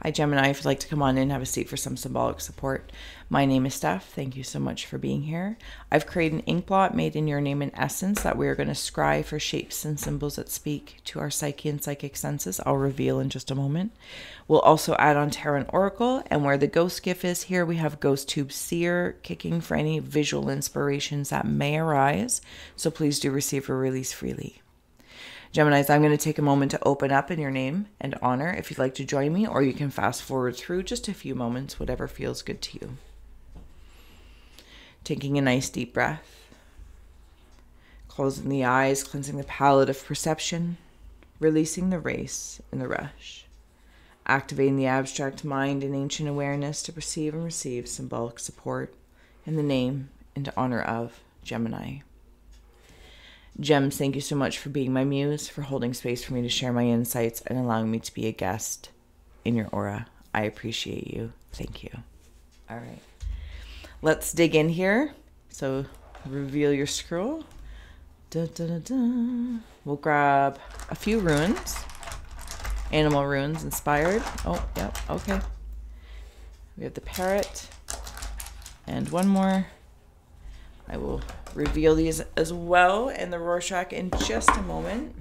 Hi, Gemini. If you'd like to come on in, have a seat for some symbolic support. My name is Steph. Thank you so much for being here. I've created an ink blot made in your name and essence that we are going to scry for shapes and symbols that speak to our psyche and psychic senses. I'll reveal in just a moment. We'll also add on Tarot and Oracle, and where the ghost gift is here, we have Ghost Tube Seer kicking for any visual inspirations that may arise. So please do receive or release freely. Geminis, I'm going to take a moment to open up in your name and honor if you'd like to join me, or you can fast forward through just a few moments, whatever feels good to you. Taking a nice deep breath, closing the eyes, cleansing the palette of perception, releasing the race and the rush, activating the abstract mind and ancient awareness to perceive and receive symbolic support in the name and honor of Gemini. Gems, thank you so much for being my muse, for holding space for me to share my insights and allowing me to be a guest in your aura. I appreciate you. Thank you. All right. Let's dig in here. So reveal your scroll. We'll grab a few runes. Animal runes inspired. Oh, yep. Okay. We have the parrot. And one more. I will reveal these as well and the Rorschach in just a moment.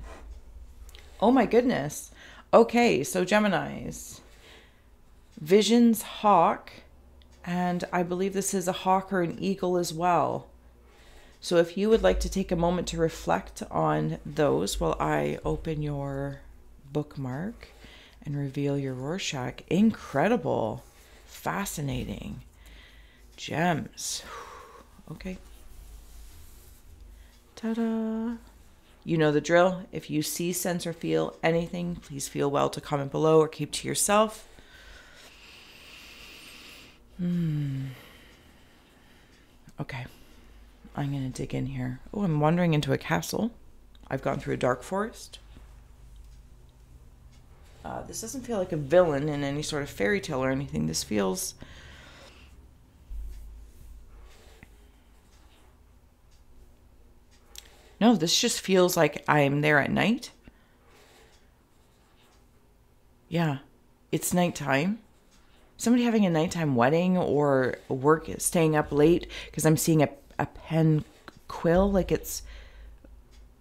Oh my goodness. Okay, so Geminis. Visions hawk, and I believe this is a hawk or an eagle as well. So if you would like to take a moment to reflect on those while I open your bookmark and reveal your Rorschach. Incredible. Fascinating. Gems. Okay. Ta-da. You know the drill. If you see, sense, or feel anything, please feel well to comment below or keep to yourself. Okay. I'm going to dig in here. Oh, I'm wandering into a castle. I've gone through a dark forest. This doesn't feel like a villain in any sort of fairy tale or anything. This feels... No, this just feels like I'm there at night. Yeah, it's nighttime. Somebody having a nighttime wedding or work, staying up late, because I'm seeing a pen quill, like it's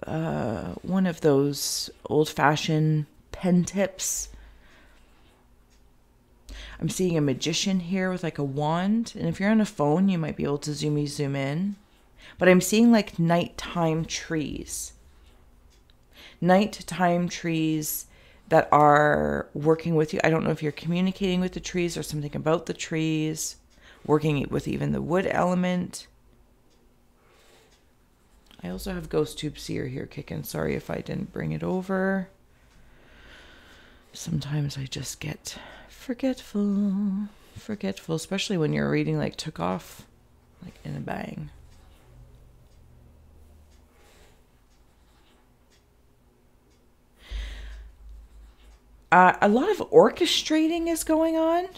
one of those old-fashioned pen tips. I'm seeing a magician here with like a wand, and if you're on a phone, you might be able to zoom in. But I'm seeing like nighttime trees. Nighttime trees that are working with you. I don't know if you're communicating with the trees or something about the trees. Working with even the wood element. I also have Ghost Tube Seer here kicking. Sorry if I didn't bring it over. Sometimes I just get forgetful. Especially when your reading like took off like in a bang. A lot of orchestrating is going on.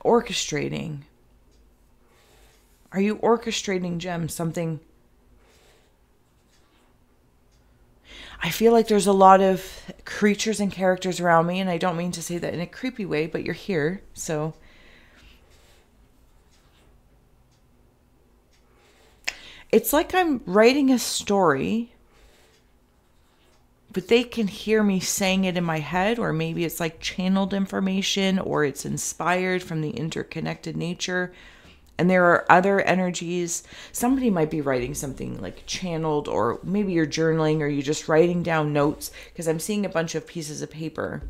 Orchestrating. Are you orchestrating, Gem? Something... I feel like there's a lot of creatures and characters around me, and I don't mean to say that in a creepy way, but you're here, so... It's like I'm writing a story... but they can hear me saying it in my head, or maybe it's like channeled information, or it's inspired from the interconnected nature. And there are other energies. Somebody might be writing something like channeled, or maybe you're journaling, or you're just writing down notes, because I'm seeing a bunch of pieces of paper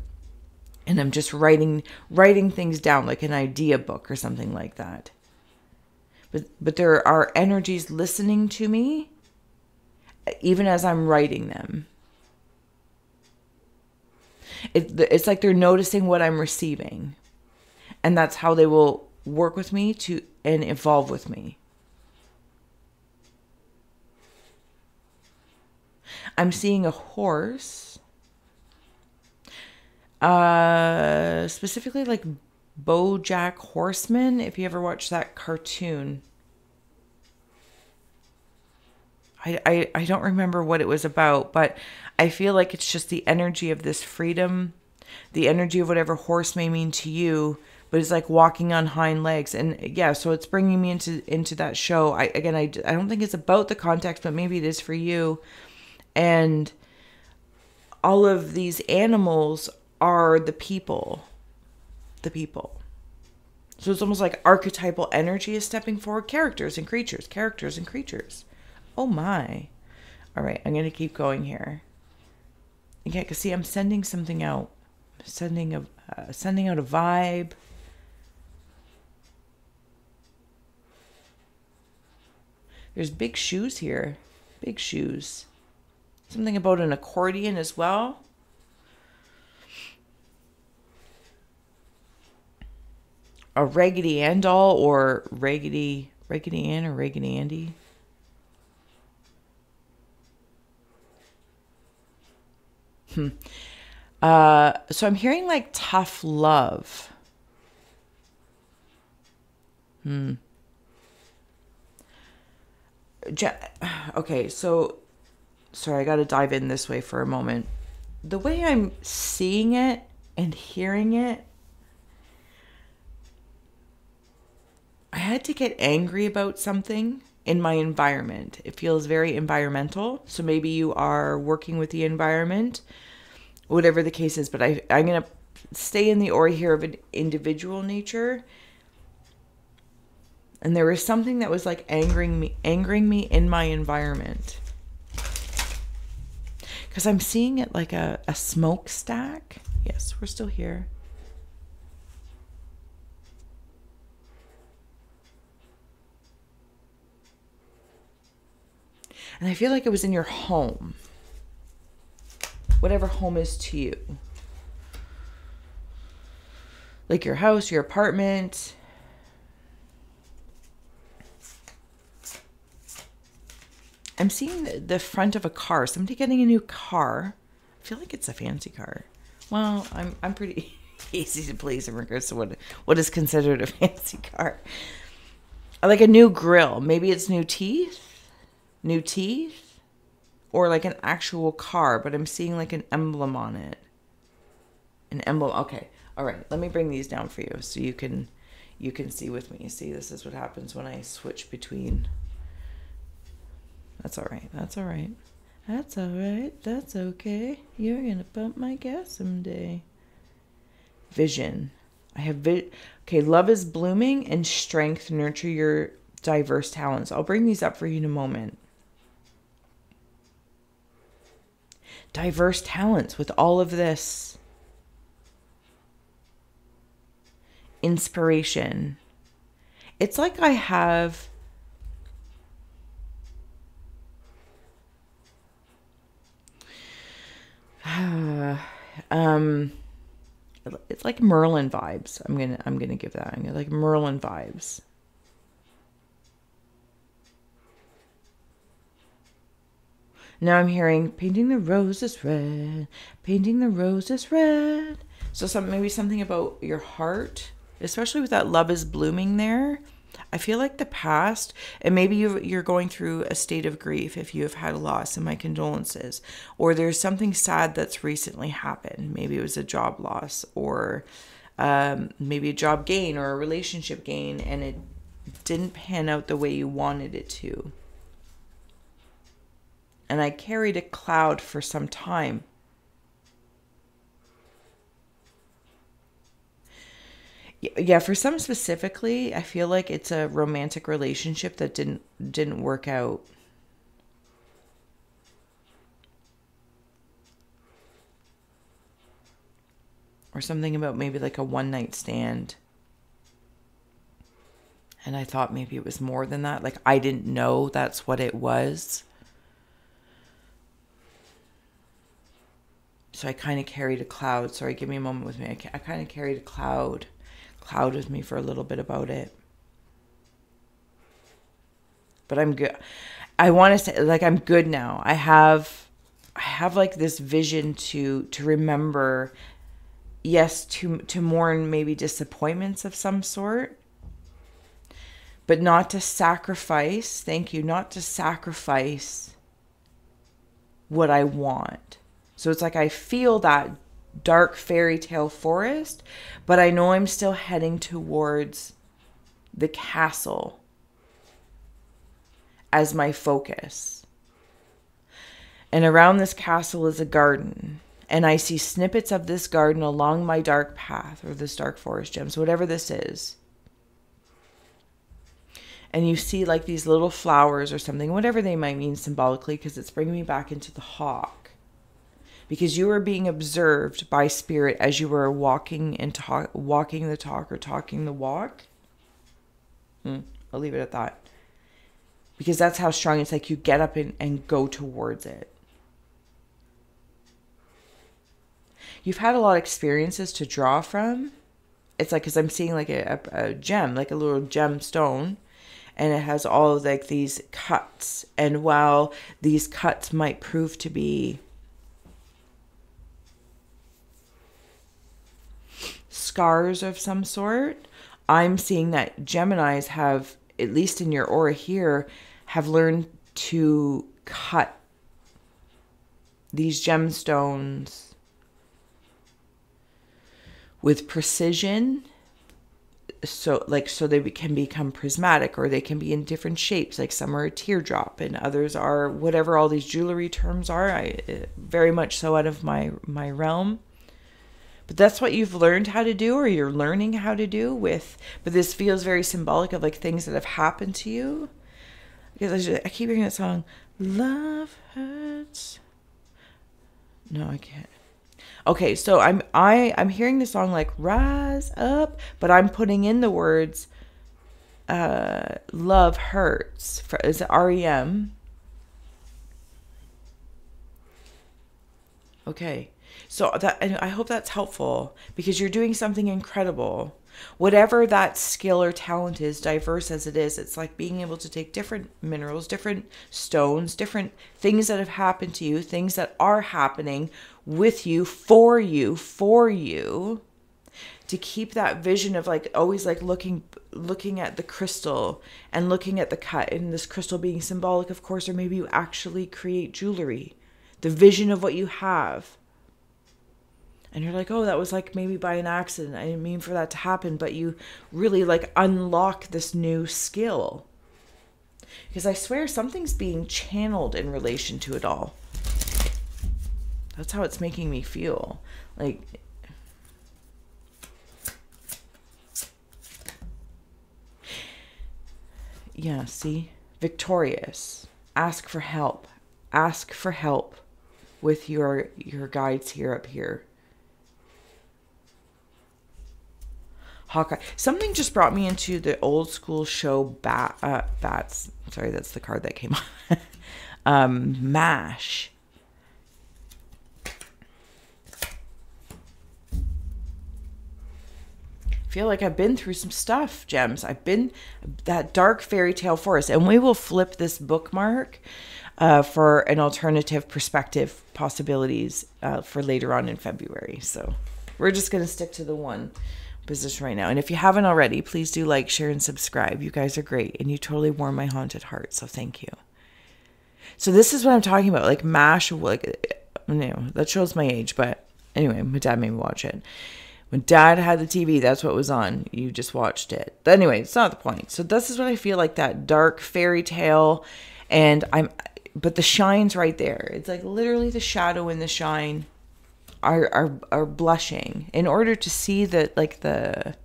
and I'm just writing things down like an idea book or something like that. But there are energies listening to me even as I'm writing them. It's like they're noticing what I'm receiving, and that's how they will work with me and evolve with me. I'm seeing a horse, specifically like BoJack Horseman, if you ever watched that cartoon. I don't remember what it was about, but I feel like it's just the energy of this freedom, the energy of whatever horse may mean to you, but it's like walking on hind legs. And yeah, so it's bringing me into that show. I don't think it's about the context, but maybe it is for you. And all of these animals are the people. The people. So it's almost like archetypal energy is stepping forward. Characters and creatures. Characters and creatures. Oh my. All right, I'm going to keep going here. Yeah, because see, I'm sending something out. Sending out a vibe. There's big shoes here. Big shoes. Something about an accordion as well. A Raggedy Ann doll or Raggedy Ann or Raggedy Andy. So I'm hearing like tough love. Okay, so sorry, I got to dive in this way for a moment. The way I'm seeing it and hearing it, I had to get angry about something in my environment. It feels very environmental. So maybe you are working with the environment, whatever the case is. But I'm going to stay in the aura here of an individual nature. And there was something that was like angering me in my environment. Because I'm seeing it like a smokestack. Yes, we're still here. And I feel like it was in your home. Whatever home is to you. Like your house, your apartment. I'm seeing the front of a car. Somebody getting a new car. I feel like it's a fancy car. Well, I'm pretty easy to please in regards to what is considered a fancy car. Like a new grill. Maybe it's new teeth. Or like an actual car, but I'm seeing like an emblem on it. An emblem. Okay. All right. Let me bring these down for you so you can see with me. See, this is what happens when I switch between. That's all right. That's all right. That's all right. That's okay. You're going to pump my gas someday. Vision. I have okay, love is blooming and strength nurture your diverse talents. I'll bring these up for you in a moment. Diverse talents with all of this. Inspiration. It's like I have it's like Merlin vibes. I'm gonna give that. I'm gonna like Merlin vibes. Now I'm hearing painting the roses red, painting the roses red. So maybe something about your heart, especially with that love is blooming there. I feel like the past, and maybe you're going through a state of grief if you have had a loss, and my condolences. Or there's something sad that's recently happened. Maybe it was a job loss, or maybe a job gain or a relationship gain, and it didn't pan out the way you wanted it to. And I carried a cloud for some time. Yeah, for some specifically, I feel like it's a romantic relationship that didn't work out. Or something about maybe like a one-night stand. And I thought maybe it was more than that. Like I didn't know that's what it was. So I kind of carried a cloud. Sorry, give me a moment with me. I kind of carried a cloud with me for a little bit about it. But I'm good. I want to say, like, I'm good now. I have like this vision to remember, yes, to mourn maybe disappointments of some sort. but not to sacrifice, thank you, not to sacrifice what I want. So it's like I feel that dark fairy tale forest, but I know I'm still heading towards the castle as my focus. And around this castle is a garden. And I see snippets of this garden along my dark path, or this dark forest, gems, whatever this is. And you see like these little flowers or something, whatever they might mean symbolically, because it's bringing me back into the hawk. Because you were being observed by spirit as you were walking and walking the talk or talking the walk. I'll leave it at that. Because that's how strong it's like you get up and go towards it. You've had a lot of experiences to draw from. It's like, because I'm seeing like a gem, like a little gemstone, and it has all of like these cuts. And while these cuts might prove to be scars of some sort, I'm seeing that Geminis have, at least in your aura here, have learned to cut these gemstones with precision, so they can become prismatic, or they can be in different shapes. Like some are a teardrop and others are whatever all these jewelry terms are. I very much so out of my realm. But that's what you've learned how to do, or you're learning how to do with. But this feels very symbolic of like things that have happened to you. Because I keep hearing that song, "Love Hurts." No, I can't. Okay, so I'm hearing the song like "Rise Up," but I'm putting in the words "Love Hurts." Is it REM? Okay. So that, and I hope that's helpful, because you're doing something incredible. Whatever that skill or talent is, diverse as it is, it's like being able to take different minerals, different stones, different things that have happened to you, things that are happening with you, for you, to keep that vision of like always like looking at the crystal and looking at the cut, and this crystal being symbolic, of course, or maybe you actually create jewelry, the vision of what you have. And you're like, oh, that was like maybe by an accident. I didn't mean for that to happen. But you really like unlock this new skill. Because I swear something's being channeled in relation to it all. That's how it's making me feel. Like, yeah, see? Victorious. Ask for help. Ask for help with your guides here up here. Hawkeye. Something just brought me into the old school show Bats. Sorry, that's the card that came on. MASH. I feel like I've been through some stuff, gems. I've been that dark fairy tale forest, and we will flip this bookmark for an alternative perspective possibilities for later on in February. So we're just going to stick to the one position right now. And if you haven't already, please do like, share, and subscribe. You guys are great, and you totally warm my haunted heart. So thank you. So this is what I'm talking about, like MASH. Like, you know, that shows my age, but anyway, my dad made me watch it. When Dad had the TV, that's what was on. You just watched it. But anyway, it's not the point. So this is what I feel like, that dark fairy tale, but the shine's right there. It's like literally the shadow and the shine are blushing in order to see the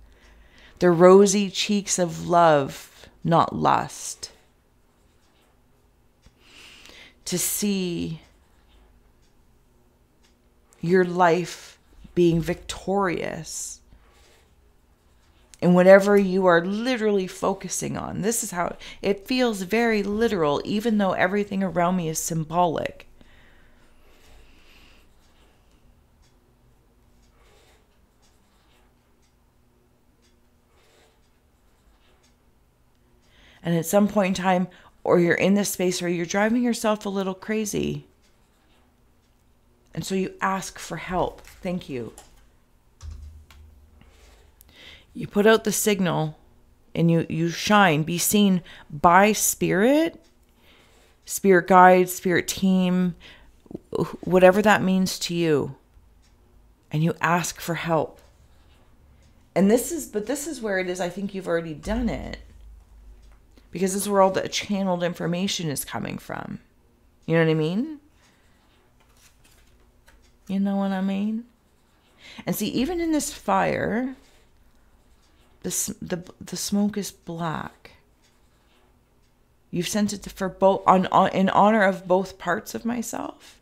rosy cheeks of love, not lust. To see your life being victorious in whatever you are literally focusing on. This is how it feels, very literal, even though everything around me is symbolic. And at some point in time, or you're in this space where you're driving yourself a little crazy, and so you ask for help. Thank you. You put out the signal and you shine. Be seen by spirit guide, spirit team, whatever that means to you. And you ask for help. And this is where it is. I think you've already done it, because this is where all the channeled information is coming from. You know what I mean? You know what I mean? And see, even in this fire, the smoke is black. You've sent it for both in honor of both parts of myself.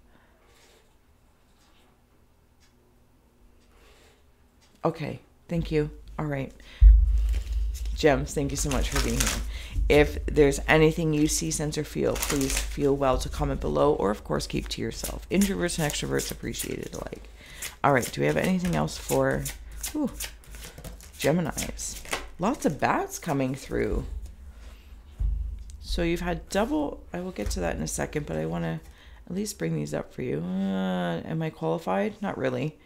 Okay, thank you. All right. Gems, thank you so much for being here. If there's anything you see, sense, or feel, please feel well to comment below, or of course keep to yourself. Introverts and extroverts appreciated alike. All right, do we have anything else for Geminis? Lots of bats coming through. So you've had double, I will get to that in a second, but I want to at least bring these up for you. Am I qualified? Not really.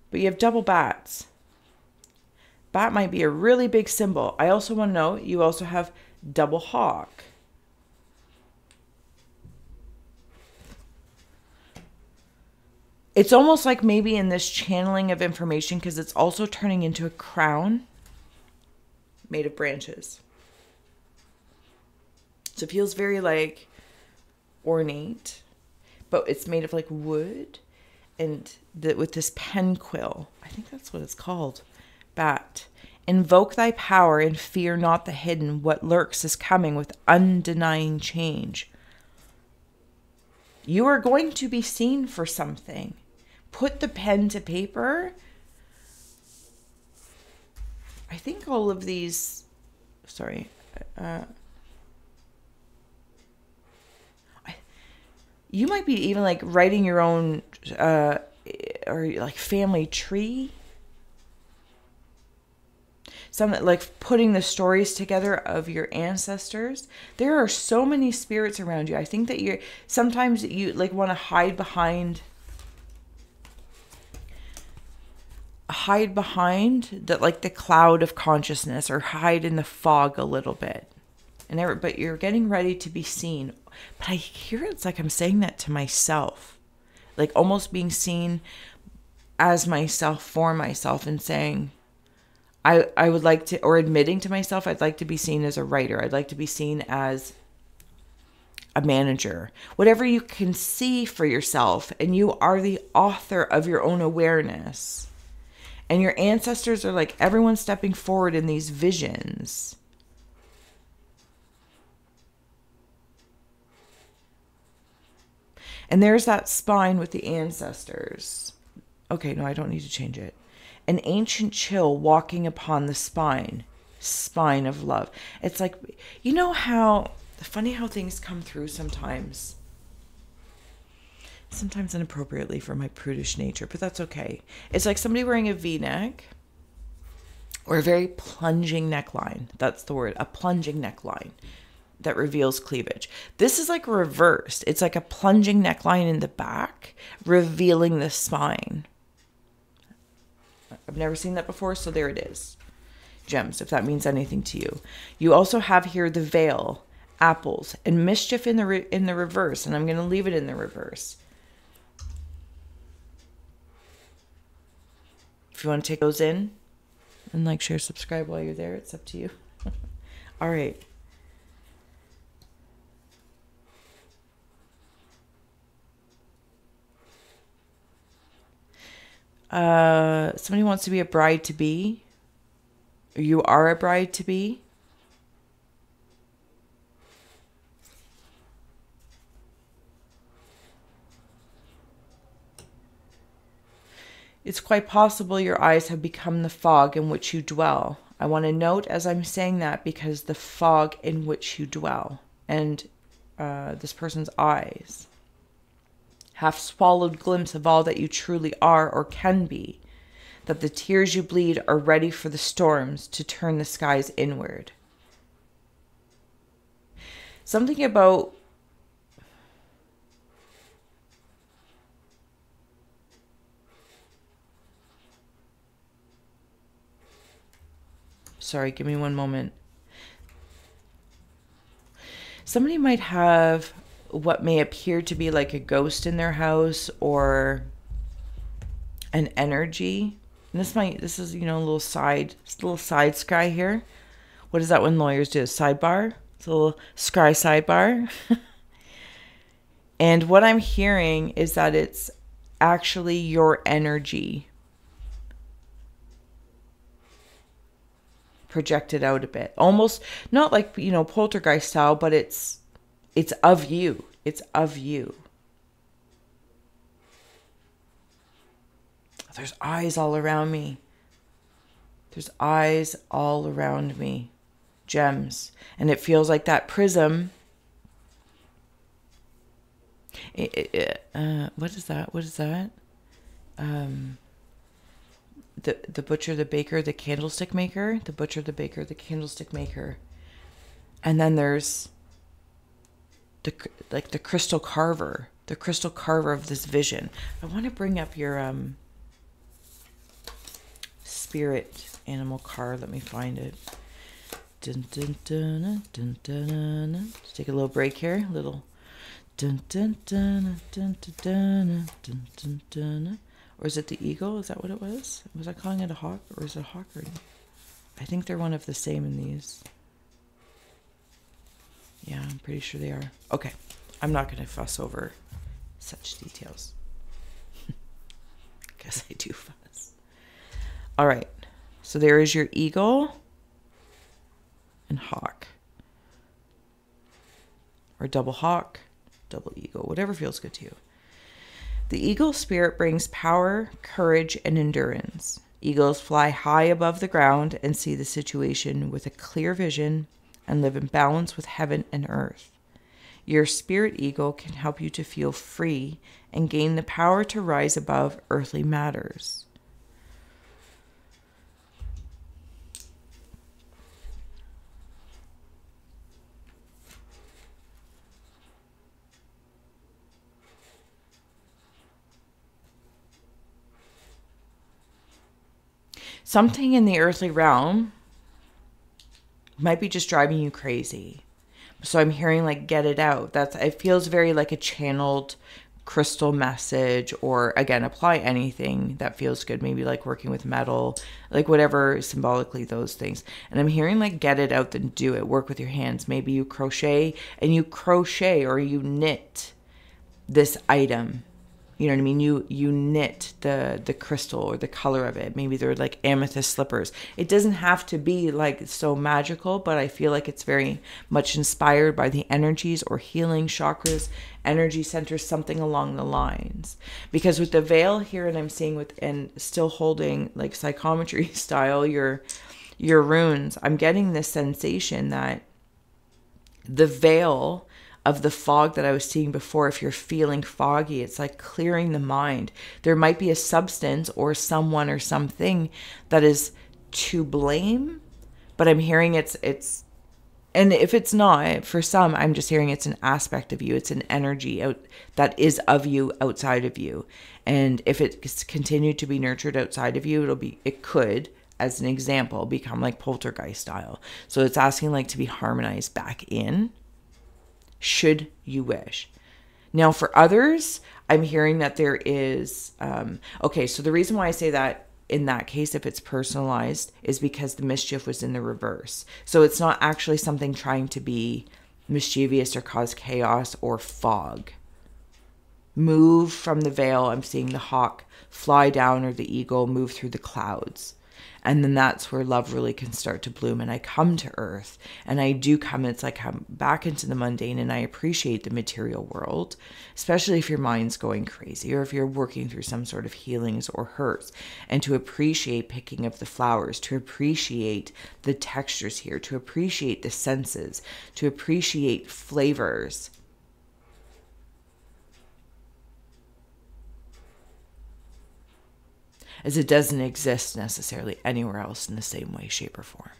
But you have double bats. Bat might be a really big symbol. I also want to know, you also have double hawk. It's almost like maybe in this channeling of information, because it's also turning into a crown made of branches. So it feels very like ornate, but it's made of like wood, and with this pen quill. I think that's what it's called. Bat. Invoke thy power and fear not the hidden. What lurks is coming with undenying change. You are going to be seen for something. Put the pen to paper. I think all of these, you might be even like writing your own or like family tree. Something like putting the stories together of your ancestors. There are so many spirits around you. I think that sometimes you like want to hide behind that, like the cloud of consciousness, or hide in the fog a little bit. But you're getting ready to be seen. But I hear it's like I'm saying that to myself, like almost being seen as myself for myself, and saying, I would like to, or admitting to myself, I'd like to be seen as a writer. I'd like to be seen as a manager. Whatever you can see for yourself, and you are the author of your own awareness. And your ancestors are like everyone stepping forward in these visions. And there's that spine with the ancestors. Okay, no, I don't need to change it. An ancient chill walking upon the spine of love. It's like, you know how, funny how things come through sometimes. Sometimes inappropriately for my prudish nature, but that's okay. It's like somebody wearing a V-neck, or a very plunging neckline. That's the word, a plunging neckline that reveals cleavage. This is like reversed. It's like a plunging neckline in the back, revealing the spine. I've never seen that before, so there it is. Gems, if that means anything to you. You also have here the veil, apples, and mischief in the reverse, and I'm going to leave it in the reverse. If you want to take those in and like, share, subscribe while you're there, it's up to you. All right. Somebody wants to be a bride to be. You are a bride to be. It's quite possible your eyes have become the fog in which you dwell. I want to note as I'm saying that, because the fog in which you dwell, and this person's eyes, half swallowed glimpse of all that you truly are or can be, that the tears you bleed are ready for the storms to turn the skies inward. Something about sorry, give me one moment. somebody might have what may appear to be like a ghost in their house or an energy. And this is, you know, a little side scry here. What is that when lawyers do? Sidebar? It's a little scry sidebar. And what I'm hearing is that it's actually your energy projected out a bit. Almost not like, you know, poltergeist style, but it's of you. It's of you. There's eyes all around me. There's eyes all around me. Gems. And it feels like that prism. What is that? What is that? The butcher, the baker, the candlestick maker. The butcher, the baker, the candlestick maker. And then there's the crystal carver. The crystal carver of this vision. I want to bring up your spirit animal card. Let me find it. Dun, dun, dun, dun, dun, dun, dun. Let's take a little break here. A little. Dun, dun, dun, dun, dun, dun, dun, dun, dun. Or is it the eagle? Is that what it was? Was I calling it a hawk? Or is it a hawk? I think they're one of the same in these. Yeah, I'm pretty sure they are. Okay. I'm not going to fuss over such details. Guess I do fuss. All right. So there is your eagle and hawk. Or double hawk, double eagle, whatever feels good to you. The eagle spirit brings power, courage, and endurance. Eagles fly high above the ground and see the situation with a clear vision and live in balance with heaven and earth. Your spirit eagle can help you to feel free and gain the power to rise above earthly matters. Something in the earthly realm might be just driving you crazy. So I'm hearing like, get it out. It feels very like a channeled crystal message, or again, apply anything that feels good. Maybe like working with metal, like whatever, symbolically those things. And I'm hearing like, get it out, then do it. Work with your hands. Maybe you crochet or you knit this item. You know what I mean? You knit the crystal or the color of it. Maybe they're like amethyst slippers. It doesn't have to be like so magical, but I feel like it's very much inspired by the energies or healing chakras, energy centers, something along the lines. Because with the veil here, and I'm seeing and still holding like psychometry style your runes, I'm getting this sensation that the veil of the fog that I was seeing before, if you're feeling foggy, it's like clearing the mind. There might be a substance or someone or something that is to blame, but I'm hearing it's and if it's not, for some, I'm just hearing it's an aspect of you. It's an energy that is of you, outside of you. And if it's continued to be nurtured outside of you, it could, as an example, become like poltergeist style. So it's asking like to be harmonized back in, should you wish. Now for others, I'm hearing that there is, okay, so the reason why I say that in that case, if it's personalized, is because the mischief was in the reverse. So it's not actually something trying to be mischievous or cause chaos or fog. Move from the veil. I'm seeing the hawk fly down, or the eagle move through the clouds. And then that's where love really can start to bloom. And I come to earth, and I do come, it's like I'm back into the mundane, and I appreciate the material world, especially if your mind's going crazy or if you're working through some sort of healings or hurts, and to appreciate picking up the flowers, to appreciate the textures here, to appreciate the senses, to appreciate flavors. As it doesn't exist necessarily anywhere else in the same way, shape, or form.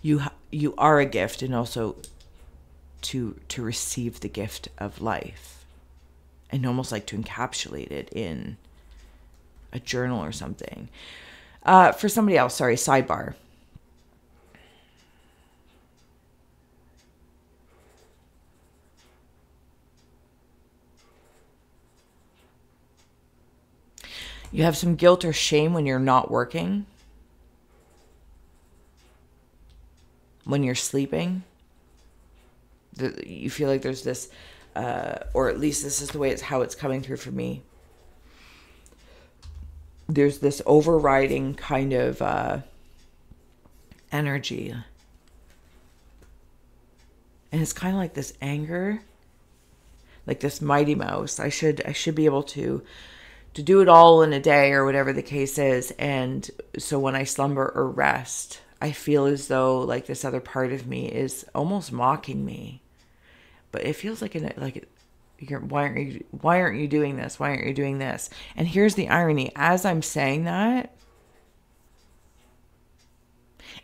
You are a gift, and also to receive the gift of life, and almost like to encapsulate it in a journal or something. For somebody else, sorry, sidebar. You have some guilt or shame when you're not working, when you're sleeping. You feel like there's this, or at least this is the way it's how it's coming through for me. There's this overriding kind of energy. And it's kind of like this anger, like this mighty mouse. I should be able to do it all in a day or whatever the case is. And so when I slumber or rest, I feel as though like this other part of me is almost mocking me. But it feels like why aren't you doing this? Why aren't you doing this? And here's the irony. As I'm saying that,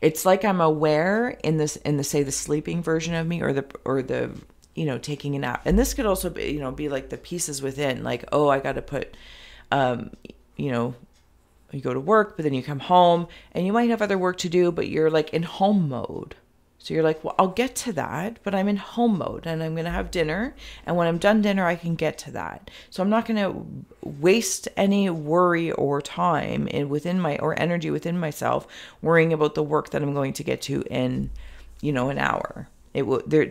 it's like I'm aware in the say the sleeping version of me or the taking a nap. And this could also be like the pieces within, like, oh, I got to put you go to work, but then you come home and you might have other work to do, but you're like in home mode. So you're like, well, I'll get to that, but I'm in home mode and I'm going to have dinner. And when I'm done dinner, I can get to that. So I'm not going to waste any worry or time or energy within myself worrying about the work that I'm going to get to in, an hour.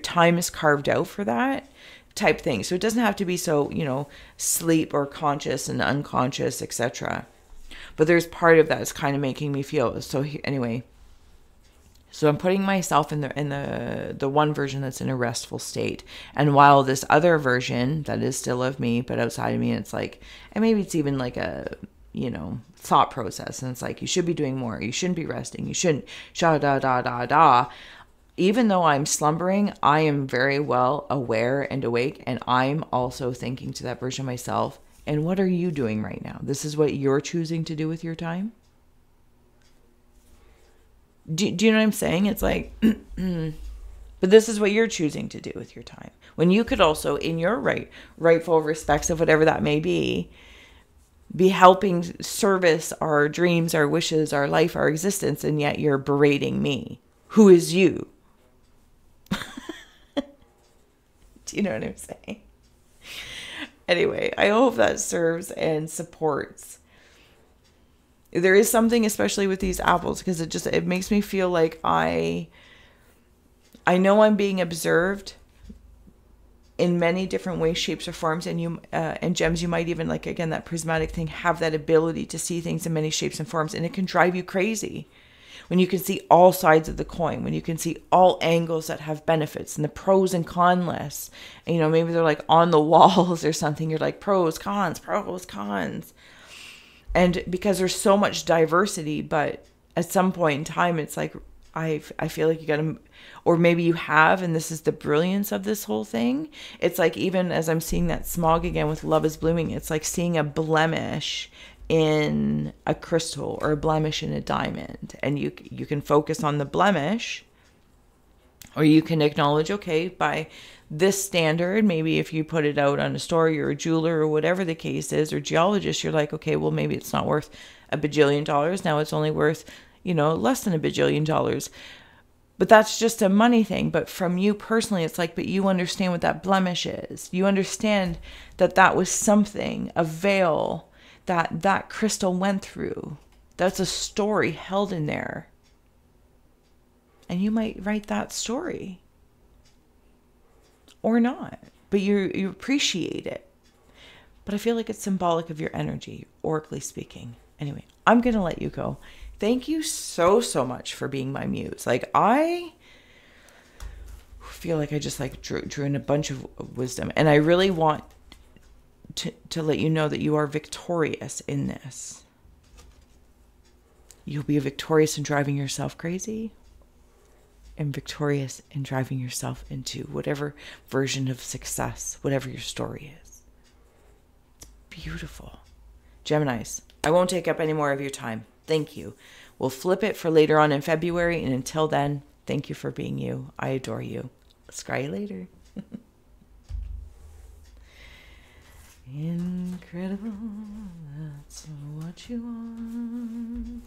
Time is carved out for that type thing. So it doesn't have to be so, sleep or conscious and unconscious, etc. But there's part of that is kind of making me feel. So anyway, so I'm putting myself in the one version that's in a restful state. And while this other version that is still of me, but outside of me, it's like, and maybe it's even like a, thought process. And it's like, you should be doing more. You shouldn't be resting. You shouldn't, Even though I'm slumbering, I am very well aware and awake. And I'm also thinking to that version of myself, and what are you doing right now? This is what you're choosing to do with your time? Do you know what I'm saying? It's like, but this is what you're choosing to do with your time. When you could also, in your rightful respects of whatever that may be helping service our dreams, our wishes, our life, our existence, and yet you're berating me. Who is you? Do you know what I'm saying? Anyway, I hope that serves and supports. There is something, especially with these apples, because it makes me feel like I know I'm being observed in many different ways, shapes, or forms, and gems, you might even, like, again, that prismatic thing, have that ability to see things in many shapes and forms, and it can drive you crazy when you can see all sides of the coin, when you can see all angles that have benefits and the pros and con lists. And, maybe they're like on the walls or something. You're like pros, cons. And because there's so much diversity, but at some point in time, it's like, I feel like you got to, or maybe you have, and this is the brilliance of this whole thing. It's like, even as I'm seeing that smog again with Love is Blooming, it's like seeing a blemish in a crystal or a blemish in a diamond. And you can focus on the blemish, or you can acknowledge, okay, by this standard, maybe if you put it out on a story or a jeweler or whatever the case is, or geologist, you're like, okay, well, maybe it's not worth $1 bajillion. Now it's only worth, less than $1 bajillion. But that's just a money thing. But from you personally, it's like, but you understand what that blemish is. You understand that was something, a veil that crystal went through. That's a story held in there. And you might write that story. Or not. But you appreciate it. But I feel like it's symbolic of your energy, oracally speaking. Anyway, I'm going to let you go. Thank you so much for being my muse. Like, I feel like I just drew in a bunch of wisdom. And I really want to let you know that you are victorious in this. You'll be victorious in driving yourself crazy, and victorious in driving yourself into whatever version of success, whatever your story is. It's beautiful. Geminis, I won't take up any more of your time. Thank you. We'll flip it for later on in February. And until then, thank you for being you. I adore you. Scry you later. Incredible. That's what you want.